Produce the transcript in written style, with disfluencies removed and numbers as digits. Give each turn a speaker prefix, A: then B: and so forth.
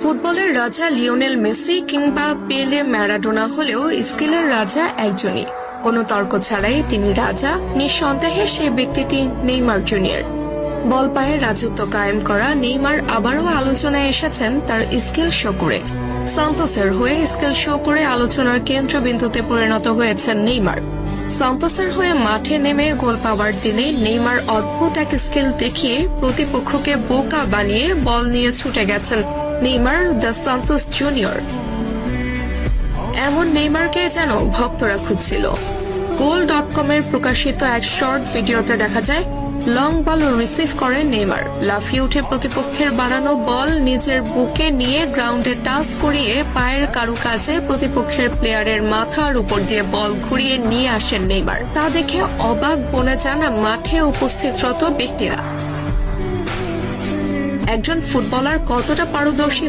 A: ফুটবলের রাজা Lionel Messi কিংবা পেলে ম্যারাডোনা হলেও স্কিলের রাজা একজনই, কোনো তর্ক ছাড়াই তিনি রাজা। নিঃসন্দেহে সেই ব্যক্তিটি নেইমার জুনিয়র। বল পায়ে রাজত্ব কায়েম করা নেইমার আবারও আলোচনায় এসেছেন তার স্কিল শো করে। সান্তোসের হয়ে স্কিল শো করে আলোচনার কেন্দ্রবিন্দুতে পরিণত হয়েছেন নেইমার। সান্তোসের হয়ে মাঠে নেমে গোল পাওয়ার দিনে নেইমার অদ্ভুত এক স্কিল দেখিয়ে প্রতিপক্ষকে বোকা বানিয়ে বল নিয়ে ছুটে গেছেন নেইমার দ্য সান্তোস জুনিয়র। এমন নেইমারকে যেন ভক্তরা খুঁজছিল। goal.com এর প্রকাশিত এক শর্ট ভিডিওতে দেখা যায় লং বল রিসিভ করে নেইমার লাফিয়ে উঠে প্রতিপক্ষের বাড়ানো বল নিজের বুকে নিয়ে গ্রাউন্ডে টাচ করিয়ে পায়ের কারুকাজে প্রতিপক্ষের প্লেয়ারের মাথার উপর দিয়ে বল ঘুরিয়ে নিয়ে আসেন নেইমার। তা দেখে অবাক বনে যান মাঠে উপস্থিতরত ব্যক্তিরা। একজন ফুটবলার কতটা পারদর্শী